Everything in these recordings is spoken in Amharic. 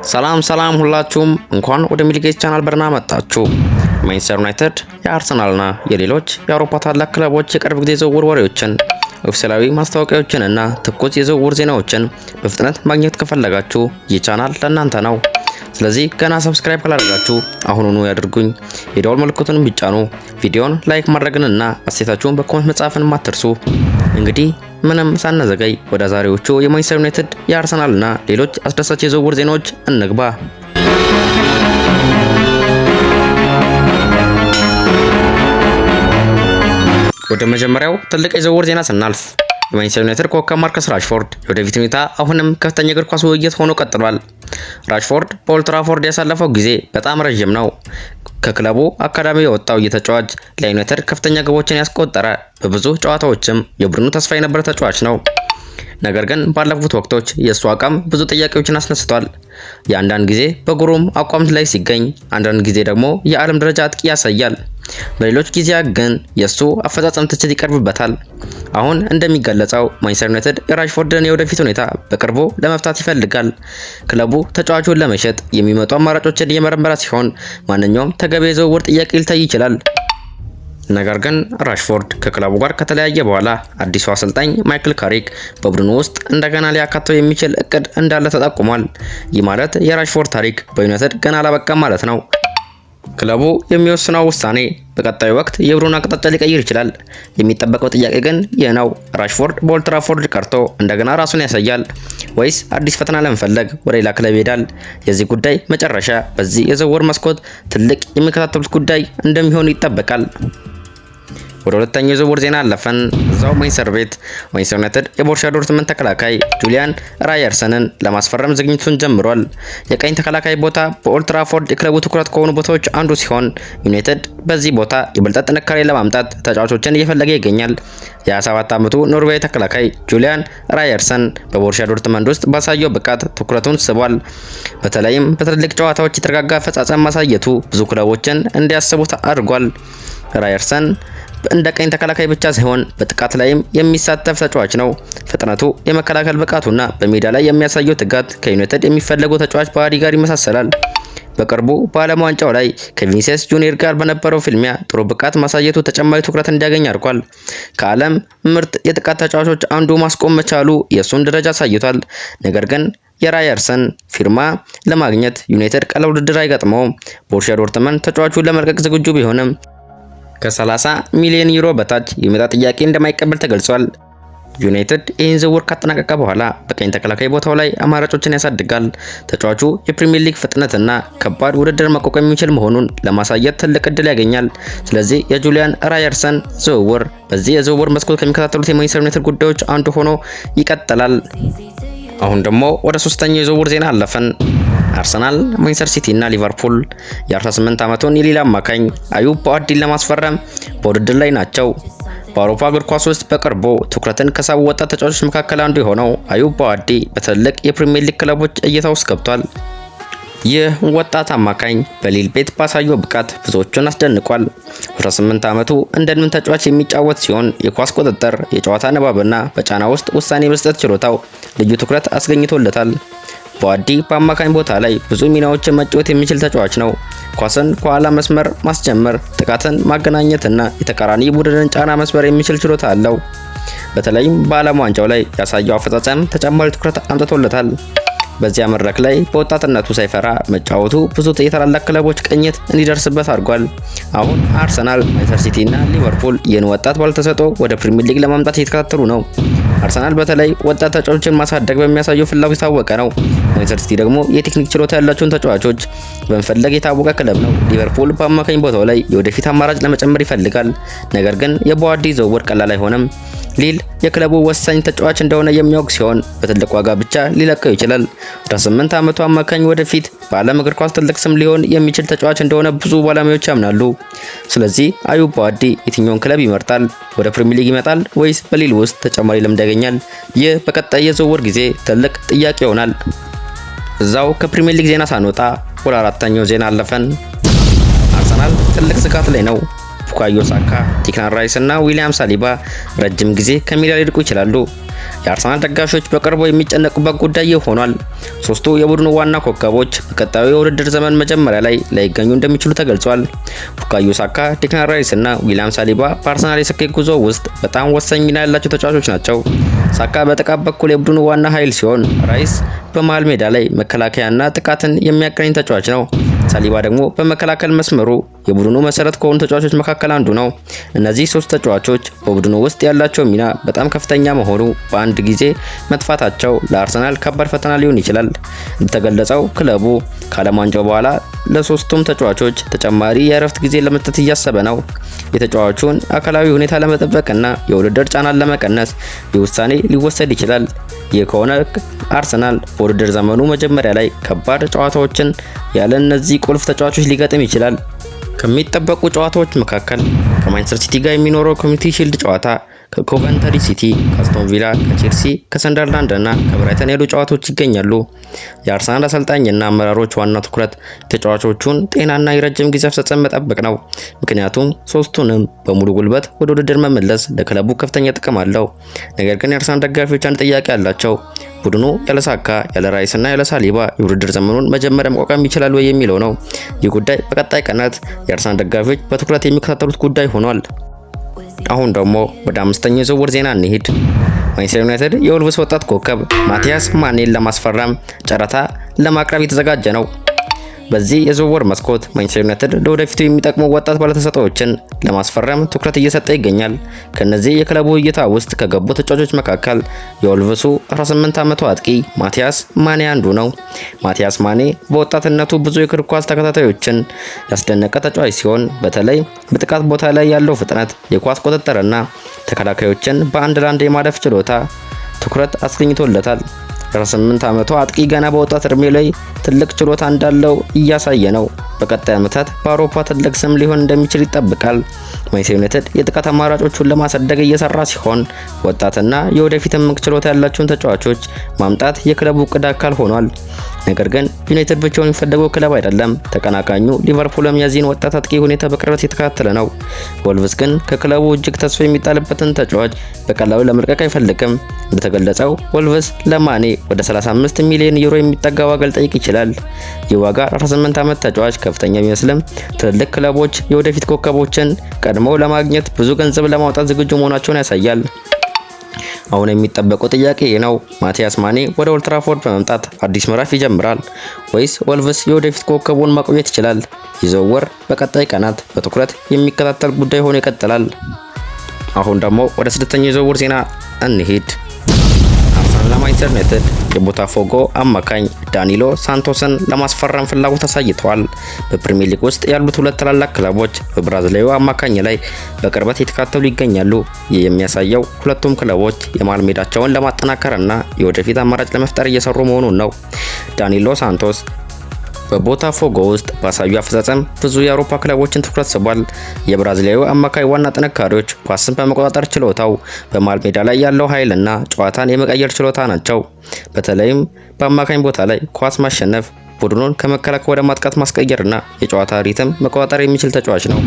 ሰላም ሁላችሁም እንኳን ወደ ሚድጌት ቻናል በደህና መጣችሁ። ማንቸስተር ዩናይትድ የአርሰናልና የሌሎች የአውሮፓ ታላቅ ክለቦች የቅርብ ጊዜ ዝውውር ወሬዎችን፣ ኦፊሴላዊ ማስታወቂያዎችንና ትኩስ የዝውውር ዜናዎችን በፍጥነት ማግኘት ከፈለጋችሁ ይህ ቻናል ለእናንተ ነው። ስለዚህ ገና ሰብስክራይብ ካላደረጋችሁ አሁኑኑ ያድርጉኝ። የደወል ምልክቱን ቢጫኑ፣ ቪዲዮን ላይክ ማድረግንና አስተያየታችሁን በኮሜንት መጻፍን አትርሱ። እንግዲህ ምንም ሳንዘገይ ወደ ዛሬዎቹ የማንቸስተር ዩናይትድ የአርሰናልና ሌሎች አስደሳች የዝውውር ዜናዎች እንግባ። ወደ መጀመሪያው ትልቅ የዝውውር ዜና ስናልፍ የማንቸስተር ዩናይትድ ኮከብ ማርከስ ራሽፎርድ የወደፊት ሁኔታ አሁንም ከፍተኛ እግር ኳስ ውይይት ሆኖ ቀጥሏል። ራሽፎርድ በኦልድ ትራፎርድ ያሳለፈው ጊዜ በጣም ረጅም ነው። ከክለቡ አካዳሚ የወጣው ተጫዋች ለዩናይትድ ከፍተኛ ግቦችን ያስቆጠረ፣ በብዙ ጨዋታዎችም የቡድኑ ተስፋ የነበረ ተጫዋች ነው። ነገር ግን ባለፉት ወቅቶች የእሱ አቋም ብዙ ጥያቄዎችን አስነስቷል። የአንዳንድ ጊዜ በግሩም አቋም ላይ ሲገኝ፣ አንዳንድ ጊዜ ደግሞ የዓለም ደረጃ አጥቂ ያሳያል። በሌሎች ጊዜያት ግን የእሱ አፈጻጸም ትችት ይቀርብበታል። አሁን እንደሚገለጸው ማንቸስተር ዩናይትድ የራሽፎርድን የወደፊት ሁኔታ በቅርቡ ለመፍታት ይፈልጋል። ክለቡ ተጫዋቹን ለመሸጥ የሚመጡ አማራጮችን እየመረመረ ሲሆን ማንኛውም ተገቢ የዝውውር ጥያቄ ሊታይ ይችላል። ነገር ግን ራሽፎርድ ከክለቡ ጋር ከተለያየ በኋላ አዲሱ አሰልጣኝ ማይክል ካሪክ በቡድኑ ውስጥ እንደገና ሊያካተው የሚችል እቅድ እንዳለ ተጠቁሟል። ይህ ማለት የራሽፎርድ ታሪክ በዩናይትድ ገና አላበቃም ማለት ነው። ክለቡ የሚወስነው ውሳኔ በቀጣዩ ወቅት የቡድኑን አቅጣጫ ሊቀይር ይችላል። የሚጠበቀው ጥያቄ ግን ይህ ነው። ራሽፎርድ በኦልድ ትራፎርድ ቀርቶ እንደገና ራሱን ያሳያል ወይስ አዲስ ፈተና ለመፈለግ ወደ ሌላ ክለብ ይሄዳል? የዚህ ጉዳይ መጨረሻ በዚህ የዝውውር መስኮት ትልቅ የሚከታተሉት ጉዳይ እንደሚሆን ይጠበቃል። ወደ ሁለተኛው የዝውውር ዜና አለፈን። እዛው ማንቸስተር ቤት ማንቸስተር ዩናይትድ የቦሩሲያ ዶርትመንድ ተከላካይ ጁሊያን ራየርሰንን ለማስፈረም ዝግጅቱን ጀምሯል። የቀኝ ተከላካይ ቦታ በኦልድ ትራፎርድ የክለቡ ትኩረት ከሆኑ ቦታዎች አንዱ ሲሆን ዩናይትድ በዚህ ቦታ የበለጠ ጥንካሬ ለማምጣት ተጫዋቾችን እየፈለገ ይገኛል። የ27 ዓመቱ ኖርዌይ ተከላካይ ጁሊያን ራየርሰን በቦሩሲያ ዶርትመንድ ውስጥ ባሳየው ብቃት ትኩረቱን ስቧል። በተለይም በትልልቅ ጨዋታዎች የተረጋጋ አፈጻጸም ማሳየቱ ብዙ ክለቦችን እንዲያስቡት አድርጓል። ራየርሰን እንደ ቀኝ ተከላካይ ብቻ ሳይሆን በጥቃት ላይም የሚሳተፍ ተጫዋች ነው። ፍጥነቱ፣ የመከላከል ብቃቱና በሜዳ ላይ የሚያሳየው ትጋት ከዩናይትድ የሚፈለገው ተጫዋች ባህሪ ጋር ይመሳሰላል። በቅርቡ በዓለም ዋንጫው ላይ ከቪኒሲየስ ጁኒየር ጋር በነበረው ፍልሚያ ጥሩ ብቃት ማሳየቱ ተጨማሪ ትኩረት እንዲያገኝ አድርጓል። ከዓለም ምርጥ የጥቃት ተጫዋቾች አንዱ ማስቆም መቻሉ የእሱን ደረጃ አሳይቷል። ነገር ግን የራየርሰን ፊርማ ለማግኘት ዩናይትድ ቀላል ውድድር አይገጥመውም። ቦሩሲያ ዶርትመንድ ተጫዋቹን ለመልቀቅ ዝግጁ ቢሆንም ከ30 ሚሊዮን ዩሮ በታች የሚመጣ ጥያቄ እንደማይቀበል ተገልጿል። ዩናይትድ ይህን ዝውውር ካጠናቀቀ በኋላ በቀኝ ተከላካይ ቦታው ላይ አማራጮችን ያሳድጋል። ተጫዋቹ የፕሪሚየር ሊግ ፍጥነትና ከባድ ውድድር መቋቋም የሚችል መሆኑን ለማሳየት ትልቅ እድል ያገኛል። ስለዚህ የጁሊያን ራየርሰን ዝውውር በዚህ የዝውውር መስኮት ከሚከታተሉት የማንቸስተር ዩናይትድ ጉዳዮች አንዱ ሆኖ ይቀጥላል። አሁን ደግሞ ወደ ሶስተኛው የዝውውር ዜና አለፈን። አርሰናል፣ ማንቸስተር ሲቲ እና ሊቨርፑል የ18 ዓመቱን የሊል አማካኝ አዩብ በአዲን ለማስፈረም በውድድር ላይ ናቸው። በአውሮፓ እግር ኳስ ውስጥ በቅርቡ ትኩረትን ከሳቡ ወጣት ተጫዋቾች መካከል አንዱ የሆነው አዩብ በአዲ በትልቅ የፕሪሚየር ሊግ ክለቦች እይታ ውስጥ ገብቷል። ይህ ወጣት አማካኝ በሊል ቤት ባሳየው ብቃት ብዙዎቹን አስደንቋል። 18 ዓመቱ እንደምን ተጫዋች የሚጫወት ሲሆን የኳስ ቁጥጥር፣ የጨዋታ ንባብና በጫና ውስጥ ውሳኔ መስጠት ችሎታው ልዩ ትኩረት አስገኝቶለታል። በአዲ በአማካኝ ቦታ ላይ ብዙ ሚናዎችን መጫወት የሚችል ተጫዋች ነው። ኳስን ከኋላ መስመር ማስጀመር፣ ጥቃትን ማገናኘትና የተቃራኒ ቡድንን ጫና መስበር የሚችል ችሎታ አለው። በተለይም በዓለም ዋንጫው ላይ ያሳየው አፈጻጸም ተጨማሪ ትኩረት አምጥቶለታል። በዚያ መድረክ ላይ በወጣትነቱ ሳይፈራ መጫወቱ ብዙ የታላላቅ ክለቦች ቅኝት እንዲደርስበት አድርጓል። አሁን አርሰናል፣ ማንቸስተር ሲቲ እና ሊቨርፑል ይህን ወጣት ባለተሰጥኦ ወደ ፕሪሚየር ሊግ ለማምጣት እየተከታተሉ ነው። አርሰናል በተለይ ወጣት ተጫዋቾችን ማሳደግ በሚያሳየው ፍላጎት የታወቀ ነው። ማንቸስተር ሲቲ ደግሞ የቴክኒክ ችሎታ ያላቸውን ተጫዋቾች በመፈለግ የታወቀ ክለብ ነው። ሊቨርፑል በአማካኝ ቦታው ላይ የወደፊት አማራጭ ለመጨመር ይፈልጋል። ነገር ግን የቦአዲ ዝውውር ቀላል አይሆንም። ሊል የክለቡ ወሳኝ ተጫዋች እንደሆነ የሚያውቅ ሲሆን በትልቅ ዋጋ ብቻ ሊለቀው ይችላል። 18 ዓመቱ አማካኝ ወደፊት በዓለም እግር ኳስ ትልቅ ስም ሊሆን የሚችል ተጫዋች እንደሆነ ብዙ ባለሙያዎች ያምናሉ። ስለዚህ አዩብ በአዲ የትኛውን ክለብ ይመርጣል? ወደ ፕሪሚየር ሊግ ይመጣል ወይስ በሊል ውስጥ ተጨማሪ ልምድ ያገኛል? ይህ በቀጣይ የዝውውር ጊዜ ትልቅ ጥያቄ ይሆናል። እዛው ከፕሪሚየር ሊግ ዜና ሳንወጣ ወደ አራተኛው ዜና አለፈን። አርሰናል ትልቅ ስጋት ላይ ነው። ቡካዮ ሳካ፣ ዲክላን ራይስ እና ዊሊያም ሳሊባ ረጅም ጊዜ ከሜዳ ሊርቁ ይችላሉ። የአርሰናል ደጋፊዎች በቅርቡ የሚጨነቁበት ጉዳይ ሆኗል። ሶስቱ የቡድኑ ዋና ኮከቦች በቀጣዩ የውድድር ዘመን መጀመሪያ ላይ ላይገኙ እንደሚችሉ ተገልጿል። ቡካዮ ሳካ፣ ዴክላን ራይስ እና ዊሊያም ሳሊባ በአርሰናል የስኬት ጉዞ ውስጥ በጣም ወሳኝ ሚና ያላቸው ተጫዋቾች ናቸው። ሳካ በጥቃት በኩል የቡድኑ ዋና ኃይል ሲሆን፣ ራይስ በመሃል ሜዳ ላይ መከላከያና ጥቃትን የሚያገናኝ ተጫዋች ነው። ሳሊባ ደግሞ በመከላከል መስመሩ የቡድኑ መሰረት ከሆኑ ተጫዋቾች መካከል አንዱ ነው። እነዚህ ሶስት ተጫዋቾች በቡድኑ ውስጥ ያላቸው ሚና በጣም ከፍተኛ መሆኑ በአንድ ጊዜ መጥፋታቸው ለአርሰናል ከባድ ፈተና ሊሆን ይችላል። እንደተገለጸው ክለቡ ከዓለም ዋንጫው በኋላ ለሶስቱም ተጫዋቾች ተጨማሪ የእረፍት ጊዜ ለመስጠት እያሰበ ነው። የተጫዋቹን አካላዊ ሁኔታ ለመጠበቅና የውድድር ጫናን ለመቀነስ ይህ ውሳኔ ሊወሰድ ይችላል። ይህ ከሆነ አርሰናል በውድድር ዘመኑ መጀመሪያ ላይ ከባድ ጨዋታዎችን ያለ እነዚህ ቁልፍ ተጫዋቾች ሊገጥም ይችላል። ከሚጠበቁ ጨዋታዎች መካከል ከማንቸስተር ሲቲ ጋር የሚኖረው ኮሚኒቲ ሺልድ ጨዋታ፣ ከኮቨንተሪ ሲቲ፣ ከአስቶን ቪላ፣ ከቼልሲ፣ ከሰንደርላንድ እና ከብራይተን ያሉ ጨዋታዎች ይገኛሉ። የአርሰናል አሰልጣኝና አመራሮች ዋና ትኩረት የተጫዋቾቹን ጤናና የረጅም ጊዜ አፈጻጸም መጠበቅ ነው። ምክንያቱም ሶስቱንም በሙሉ ጉልበት ወደ ውድድር መመለስ ለክለቡ ከፍተኛ ጥቅም አለው። ነገር ግን የአርሰናል ደጋፊዎች አንድ ጥያቄ አላቸው። ቡድኑ ያለ ሳካ፣ ያለ ራይስ እና ያለ ሳሊባ የውድድር ዘመኑን መጀመሪያ መቋቋም ይችላል ወይ የሚለው ነው። ይህ ጉዳይ በቀጣይ ቀናት የአርሰናል ደጋፊዎች በትኩረት የሚከታተሉት ጉዳይ ሆኗል። አሁን ደግሞ ወደ አምስተኛው የዝውውር ዜና እንሂድ። ማንቸስተር ዩናይትድ የወልቭስ ወጣት ኮከብ ማቲያስ ማኔን ለማስፈረም ጨረታ ለማቅረብ የተዘጋጀ ነው። በዚህ የዝውውር መስኮት ማንቸስተር ዩናይትድ ለወደፊቱ የሚጠቅሙ ወጣት ባለተሰጥኦዎችን ለማስፈረም ትኩረት እየሰጠ ይገኛል። ከነዚህ የክለቡ እይታ ውስጥ ከገቡ ተጫዋቾች መካከል የወልቭሱ 18 ዓመቱ አጥቂ ማቲያስ ማኔ አንዱ ነው። ማቲያስ ማኔ በወጣትነቱ ብዙ የእግር ኳስ ተከታታዮችን ያስደነቀ ተጫዋች ሲሆን በተለይ በጥቃት ቦታ ላይ ያለው ፍጥነት፣ የኳስ ቁጥጥርና ተከላካዮችን በአንድ ለአንድ የማለፍ ችሎታ ትኩረት አስገኝቶለታል። 18 ዓመቱ አጥቂ ገና በወጣት እድሜ ላይ ትልቅ ችሎታ እንዳለው እያሳየ ነው። በቀጣይ ዓመታት በአውሮፓ ትልቅ ስም ሊሆን እንደሚችል ይጠበቃል። ማንቸስተር ዩናይትድ የጥቃት አማራጮቹን ለማሳደግ እየሰራ ሲሆን ወጣትና የወደፊት እምቅ ችሎታ ያላቸውን ተጫዋቾች ማምጣት የክለቡ ዕቅድ አካል ሆኗል። ነገር ግን ዩናይትድ ብቻውን የሚፈለገው ክለብ አይደለም። ተቀናቃኙ ሊቨርፑልም የዚህን ወጣት አጥቂ ሁኔታ በቅርበት የተከታተለ ነው። ወልቭስ ግን ከክለቡ እጅግ ተስፋ የሚጣልበትን ተጫዋች በቀላሉ ለመልቀቅ አይፈልግም። እንደተገለጸው ወልቭስ ለማኔ ወደ 35 ሚሊዮን ዩሮ የሚጠጋ ዋጋ ሊጠይቅ ይችላል። ይህ ዋጋ 18 ዓመት ተጫዋች ከፍተኛ ቢመስልም ትልልቅ ክለቦች የወደፊት ኮከቦችን ቀድመው ለማግኘት ብዙ ገንዘብ ለማውጣት ዝግጁ መሆናቸውን ያሳያል። አሁን የሚጠበቀው ጥያቄ ነው። ማቲያስ ማኔ ወደ ኦልድ ትራፎርድ በመምጣት አዲስ ምዕራፍ ይጀምራል ወይስ ወልቭስ የወደፊት ኮከቡን ማቆየት ይችላል? ይህ ዝውውር በቀጣይ ቀናት በትኩረት የሚከታተል ጉዳይ ሆኖ ይቀጥላል። አሁን ደግሞ ወደ ስድስተኛው የዝውውር ዜና እንሂድ። አርሰናል ለማንቸስተር ዩናይትድ የቦታፎጎ አማካኝ ዳኒሎ ሳንቶስን ለማስፈረም ፍላጎት አሳይተዋል። በፕሪሚየር ሊግ ውስጥ ያሉት ሁለት ታላላቅ ክለቦች በብራዚላዊው አማካኝ ላይ በቅርበት የተካተሉ ይገኛሉ። ይህ የሚያሳየው ሁለቱም ክለቦች የመሃል ሜዳቸውን ለማጠናከርና የወደፊት አማራጭ ለመፍጠር እየሰሩ መሆኑን ነው። ዳኒሎ ሳንቶስ በቦታፎጎ ውስጥ ባሳዩ አፈጻጸም ብዙ የአውሮፓ ክለቦችን ትኩረት ስቧል። የብራዚላዊው አማካይ ዋና ጥንካሬዎች ኳስን በመቆጣጠር ችሎታው፣ በመሃል ሜዳ ላይ ያለው ኃይልና ጨዋታን የመቀየር ችሎታ ናቸው። በተለይም በአማካኝ ቦታ ላይ ኳስ ማሸነፍ፣ ቡድኑን ከመከላከል ወደ ማጥቃት ማስቀየርና የጨዋታ ሪትም መቆጣጠር የሚችል ተጫዋች ነው።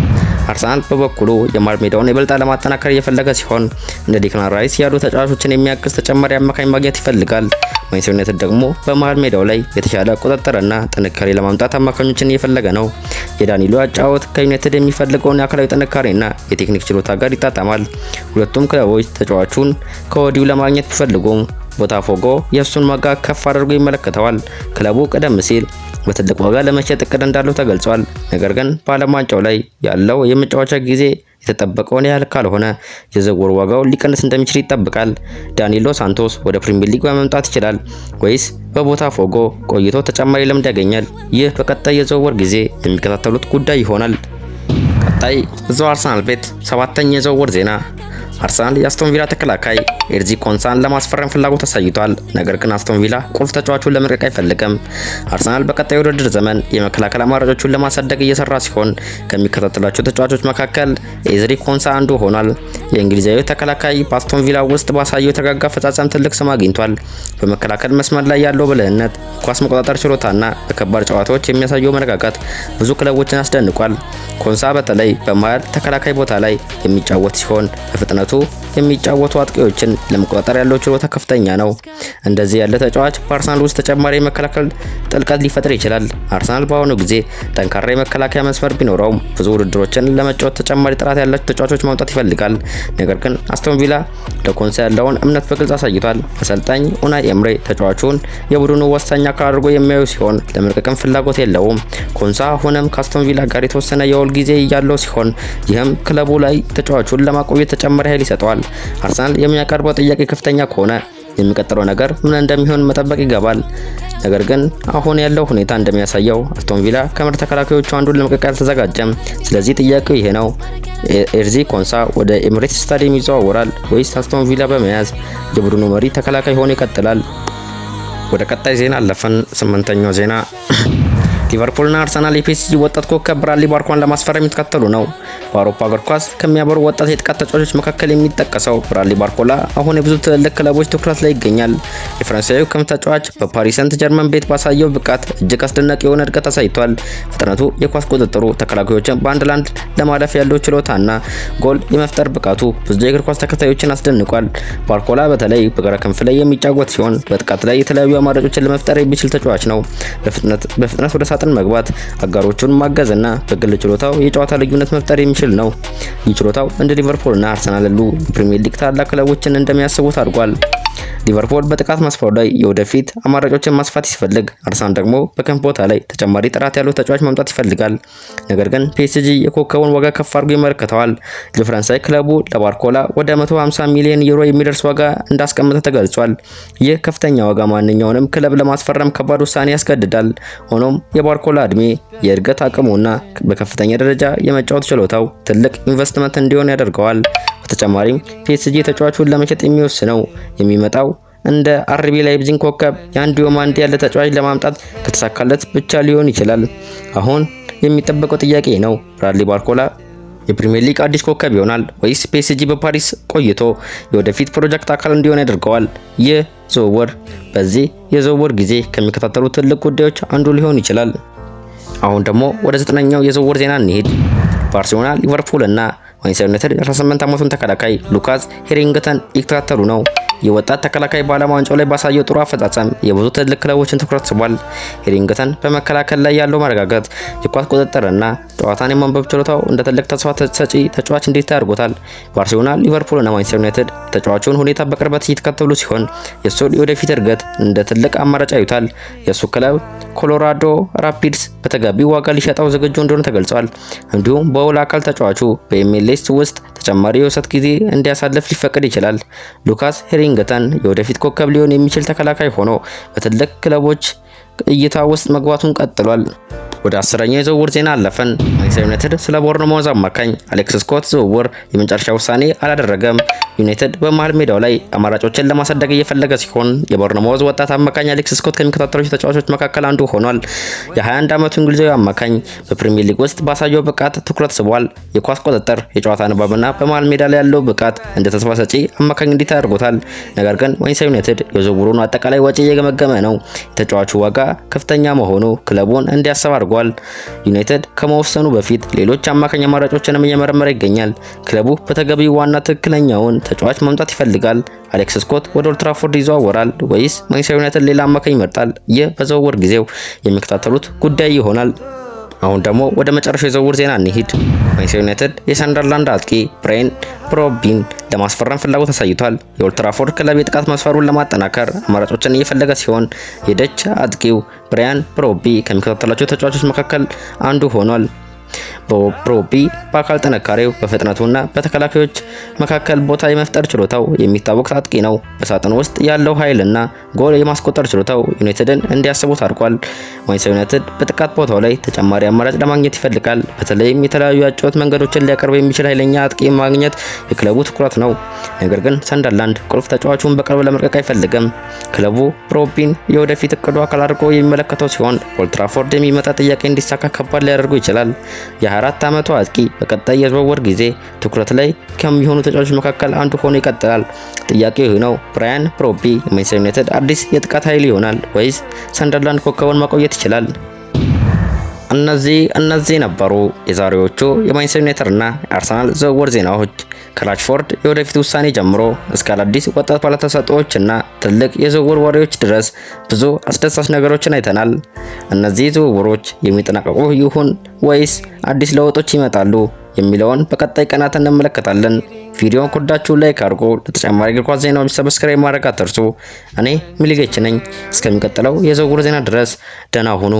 አርሰናል በበኩሉ የመሃል ሜዳውን የበለጠ ለማጠናከር እየፈለገ ሲሆን እንደ ዴክላን ራይስ ያሉ ተጫዋቾችን የሚያግዝ ተጨማሪ አማካኝ ማግኘት ይፈልጋል። ማንቸስተር ዩናይትድ ደግሞ በመሃል ሜዳው ላይ የተሻለ ቁጥጥርና ጥንካሬ ለማምጣት አማካኞችን እየፈለገ ነው። የዳኒሎ አጫወት ከዩናይትድ የሚፈልገውን የአካላዊ ጥንካሬና የቴክኒክ ችሎታ ጋር ይጣጣማል። ሁለቱም ክለቦች ተጫዋቹን ከወዲሁ ለማግኘት ቢፈልጉም ቦታፎጎ የእሱን ዋጋ ከፍ አድርጎ ይመለከተዋል። ክለቡ ቀደም ሲል በትልቅ ዋጋ ለመሸጥ እቅድ እንዳለው ተገልጿል። ነገር ግን በዓለም ዋንጫው ላይ ያለው የመጫወቻ ጊዜ የተጠበቀውን ያህል ካልሆነ የዝውውር ዋጋው ሊቀንስ እንደሚችል ይጠበቃል። ዳኒሎ ሳንቶስ ወደ ፕሪሚየር ሊግ መምጣት ይችላል ወይስ በቦታፎጎ ቆይቶ ተጨማሪ ልምድ ያገኛል? ይህ በቀጣይ የዝውውር ጊዜ የሚከታተሉት ጉዳይ ይሆናል። ቀጣይ እዛው አርሰናል ቤት ሰባተኛ የዝውውር ዜና። አርሰናል የአስቶን ቪላ ተከላካይ ኤርዚ ኮንሳን ለማስፈረም ፍላጎት አሳይቷል። ነገር ግን አስቶን ቪላ ቁልፍ ተጫዋቹን ለመልቀቅ አይፈልግም። አርሰናል በቀጣዩ ውድድር ዘመን የመከላከል አማራጮቹን ለማሳደግ እየሰራ ሲሆን ከሚከታተላቸው ተጫዋቾች መካከል ኤዝሪ ኮንሳ አንዱ ሆኗል። የእንግሊዛዊ ተከላካይ በአስቶን ቪላ ውስጥ ባሳየው የተረጋጋ አፈጻጸም ትልቅ ስም አግኝቷል። በመከላከል መስመር ላይ ያለው ብልህነት፣ ኳስ መቆጣጠር ችሎታና በከባድ ጨዋታዎች የሚያሳየው መረጋጋት ብዙ ክለቦችን አስደንቋል። ኮንሳ በተለይ በመሃል ተከላካይ ቦታ ላይ የሚጫወት ሲሆን በፍጥነቱ በፍጥነቱ የሚጫወቱ አጥቂዎችን ለመቆጣጠር ያለው ችሎታ ከፍተኛ ነው። እንደዚህ ያለ ተጫዋች በአርሰናል ውስጥ ተጨማሪ የመከላከል ጥልቀት ሊፈጥር ይችላል። አርሰናል በአሁኑ ጊዜ ጠንካራ የመከላከያ መስመር ቢኖረውም ብዙ ውድድሮችን ለመጫወት ተጨማሪ ጥራት ያላቸው ተጫዋቾች ማምጣት ይፈልጋል። ነገር ግን አስቶን ቪላ ለኮንሳ ያለውን እምነት በግልጽ አሳይቷል። አሰልጣኝ ኡናይ ኤምሬ ተጫዋቹን የቡድኑ ወሳኝ አካል አድርጎ የሚያዩ ሲሆን ለመልቀቅም ፍላጎት የለውም። ኮንሳ አሁንም ከአስቶን ቪላ ጋር የተወሰነ የውል ጊዜ ያለው ሲሆን ይህም ክለቡ ላይ ተጫዋቹን ለማቆየት ተጨማሪ ኃይል ይሰጠዋል። አርሰናል የሚያቀርበው ጥያቄ ከፍተኛ ከሆነ የሚቀጥለው ነገር ምን እንደሚሆን መጠበቅ ይገባል። ነገር ግን አሁን ያለው ሁኔታ እንደሚያሳየው አስቶን ቪላ ከምርጥ ተከላካዮቹ አንዱን ለመልቀቅ አልተዘጋጀም። ስለዚህ ጥያቄው ይሄ ነው። ኤርዚ ኮንሳ ወደ ኤሚሬትስ ስታዲየም ይዘዋወራል ወይስ አስቶን ቪላ በመያዝ የቡድኑ መሪ ተከላካይ ሆኖ ይቀጥላል? ወደ ቀጣይ ዜና አለፈን። 8ኛው ዜና ሊቨርፑልና አርሰናል የፒኤስጂ ወጣት ኮከብ ብራድሊ ባርኮላን ለማስፈረም የሚተካተሉ ነው። በአውሮፓ እግር ኳስ ከሚያበሩ ወጣት የጥቃት ተጫዋቾች መካከል የሚጠቀሰው ብራድሊ ባርኮላ አሁን የብዙ ትልልቅ ክለቦች ትኩረት ላይ ይገኛል። የፈረንሳዩ ክም ተጫዋች በፓሪስ ሰንት ጀርመን ቤት ባሳየው ብቃት እጅግ አስደናቂ የሆነ እድገት አሳይቷል። ፍጥነቱ፣ የኳስ ቁጥጥሩ፣ ተከላካዮችን በአንድ ለአንድ ለማለፍ ያለው ችሎታና ጎል የመፍጠር ብቃቱ ብዙ የእግር ኳስ ተከታዮችን አስደንቋል። ባርኮላ በተለይ በግራ ክንፍ ላይ የሚጫወት ሲሆን በጥቃት ላይ የተለያዩ አማራጮችን ለመፍጠር የሚችል ተጫዋች ነው። በፍጥነት ወደ ሳጥን መግባት፣ አጋሮቹን ማገዝና በግል ችሎታው የጨዋታ ልዩነት መፍጠር የሚችል ነው። ይህ ችሎታው እንደ ሊቨርፑልና አርሰናል ያሉ የፕሪሚየር ሊግ ታላቅ ክለቦችን እንደሚያስቡት አድርጓል። ሊቨርፑል በጥቃት መስመሩ ላይ የወደፊት አማራጮችን ማስፋት ሲፈልግ፣ አርሰናል ደግሞ በክንፍ ቦታ ላይ ተጨማሪ ጥራት ያለው ተጫዋች ማምጣት ይፈልጋል። ነገር ግን ፒኤስጂ የኮከቡን ዋጋ ከፍ አድርጎ ይመለከተዋል። የፈረንሳይ ክለቡ ለባርኮላ ወደ 150 ሚሊዮን ዩሮ የሚደርስ ዋጋ እንዳስቀመጠ ተገልጿል። ይህ ከፍተኛ ዋጋ ማንኛውንም ክለብ ለማስፈረም ከባድ ውሳኔ ያስገድዳል። ሆኖም የባርኮላ እድሜ፣ የእድገት አቅሙና በከፍተኛ ደረጃ የመጫወት ችሎታው ትልቅ ኢንቨስትመንት እንዲሆን ያደርገዋል። በተጨማሪም ፒኤስጂ ተጫዋቹን ለመሸጥ የሚወስነው የሚመጣው እንደ አርቢ ላይፕዚግ ኮከብ የአንዲዮ ማንዲ ያለ ተጫዋች ለማምጣት ከተሳካለት ብቻ ሊሆን ይችላል። አሁን የሚጠበቀው ጥያቄ ነው። ብራድሊ ባርኮላ የፕሪሚየር ሊግ አዲስ ኮከብ ይሆናል ወይስ ፒኤስጂ በፓሪስ ቆይቶ የወደፊት ፕሮጀክት አካል እንዲሆን ያደርገዋል? ይህ ዝውውር በዚህ የዝውውር ጊዜ ከሚከታተሉ ትልቅ ጉዳዮች አንዱ ሊሆን ይችላል። አሁን ደግሞ ወደ 9ኛው የዝውውር ዜና እንሂድ። ባርሴሎና፣ ሊቨርፑል እና ማንቸስተር ዩናይትድ 18 ዓመቱን ተከላካይ ሉካስ ሄሪንግተን ይከታተሉ ነው። የወጣት ተከላካይ በዓለም ዋንጫው ላይ ባሳየው ጥሩ አፈጻጸም የብዙ ትልቅ ክለቦችን ትኩረት ስቧል። ሄሪንግተን በመከላከል ላይ ያለው መረጋጋት፣ የኳስ ቁጥጥርና ጨዋታን የማንበብ ችሎታው እንደ ትልቅ ተስፋ ሰጪ ተጫዋች እንዲታይ አድርጎታል። ባርሴሎና፣ ሊቨርፑል እና ማንቸስተር ዩናይትድ ተጫዋቹን ሁኔታ በቅርበት እየተከታተሉ ሲሆን የእሱን የወደፊት እድገት እንደ ትልቅ አማራጭ ያዩታል። የእሱ ክለብ ኮሎራዶ ራፒድስ በተገቢው ዋጋ ሊሸጠው ዝግጁ እንደሆነ ተገልጿል። እንዲሁም በውል አካል ተጫዋቹ በኤምኤልኤስ ውስጥ ተጨማሪ የውሰት ጊዜ እንዲያሳልፍ ሊፈቅድ ይችላል። ሉካስ ሄሪንግተን የወደፊት ኮከብ ሊሆን የሚችል ተከላካይ ሆኖ በትልቅ ክለቦች እይታ ውስጥ መግባቱን ቀጥሏል። ወደ 10ኛው የዝውውር ዜና አለፈን። ማንቸስተር ዩናይትድ ስለ ቦርንማውዝ አማካኝ አሌክስ ስኮት ዝውውር የመጨረሻ ውሳኔ አላደረገም። ዩናይትድ በመሃል ሜዳው ላይ አማራጮችን ለማሳደግ እየፈለገ ሲሆን የቦርንማውዝ ወጣት አማካኝ አሌክስ ስኮት ከሚከታተሉት ተጫዋቾች መካከል አንዱ ሆኗል። የ21 ዓመቱ እንግሊዛዊ አማካኝ በፕሪሚየር ሊግ ውስጥ ባሳየው ብቃት ትኩረት ስቧል። የኳስ ቁጥጥር፣ የጨዋታ ንባብና በመሃል ሜዳ ላይ ያለው ብቃት እንደ ተስፋ ሰጪ አማካኝ እንዲታይ አድርጎታል። ነገር ግን ማንቸስተር ዩናይትድ የዝውውሩን አጠቃላይ ወጪ እየገመገመ ነው። የተጫዋቹ ዋጋ ከፍተኛ መሆኑ ክለቡን እንዲያስብ አድርጓል። ዩናይትድ ከመወሰኑ በፊት ሌሎች አማካኝ አማራጮችንም እየመረመረ ይገኛል። ክለቡ በተገቢው ዋና ትክክለኛውን ተጫዋች ማምጣት ይፈልጋል። አሌክስ ስኮት ወደ ኦልድ ትራፎርድ ይዘዋወራል ወይስ ማንቸስተር ዩናይትድ ሌላ አማካኝ ይመርጣል? ይህ በዝውውር ጊዜው የሚከታተሉት ጉዳይ ይሆናል። አሁን ደግሞ ወደ መጨረሻው የዝውውር ዜና እንሂድ። ማንቸስተር ዩናይትድ የሰንደርላንድ አጥቂ ብራያን ብሮቢን ለማስፈረም ፍላጎት አሳይቷል። የኦልድ ትራፎርድ ክለብ የጥቃት መስመሩን ለማጠናከር አማራጮችን እየፈለገ ሲሆን የደች አጥቂው ብራያን ብሮቢ ከሚከታተላቸው ተጫዋቾች መካከል አንዱ ሆኗል። ብሮቢ በአካል ጥንካሬው፣ በፍጥነቱና በተከላካዮች መካከል ቦታ የመፍጠር ችሎታው የሚታወቅ አጥቂ ነው። በሳጥን ውስጥ ያለው ኃይልና ጎል የማስቆጠር ችሎታው ዩናይትድን እንዲያስቡት አድርጓል። ማንቸስተር ዩናይትድ በጥቃት ቦታው ላይ ተጨማሪ አማራጭ ለማግኘት ይፈልጋል። በተለይም የተለያዩ አጨዋወት መንገዶችን ሊያቀርብ የሚችል ኃይለኛ አጥቂ ማግኘት የክለቡ ትኩረት ነው። ነገር ግን ሰንደርላንድ ቁልፍ ተጫዋቹን በቅርብ ለመልቀቅ አይፈልግም። ክለቡ ብሮቢን የወደፊት እቅዱ አካል አድርጎ የሚመለከተው ሲሆን ኦልድ ትራፎርድ የሚመጣ ጥያቄ እንዲሳካ ከባድ ሊያደርጉ ይችላል። የ24 ዓመቱ አጥቂ በቀጣይ የዝውውር ጊዜ ትኩረት ላይ ከሚሆኑ ተጫዋቾች መካከል አንዱ ሆኖ ይቀጥላል። ጥያቄው ይህ ነው። ብራያን ብሮቢ የማንቸስተር ዩናይትድ አዲስ የጥቃት ኃይል ይሆናል ወይስ ሰንደርላንድ ኮከቡን ማቆየት ይችላል? እነዚህ ነበሩ የዛሬዎቹ የማንቸስተር ዩናይትድ እና የአርሰናል ዝውውር ዜናዎች። ከራሽፎርድ የወደፊት ውሳኔ ጀምሮ እስከ አዳዲስ ወጣት ባለተሰጥኦዎች እና ትልቅ የዝውውር ወሬዎች ድረስ ብዙ አስደሳች ነገሮችን አይተናል። እነዚህ ዝውውሮች የሚጠናቀቁ ይሁን ወይስ አዲስ ለውጦች ይመጣሉ የሚለውን በቀጣይ ቀናት እንመለከታለን። ቪዲዮውን ከወዳችሁ ላይክ አድርጉ። ለተጨማሪ እግር ኳስ ዜናዎች ሰብስክራይብ ማድረግ አትርሱ። እኔ ሚሊጌች ነኝ። እስከሚቀጥለው የዝውውር ዜና ድረስ ደህና ሁኑ።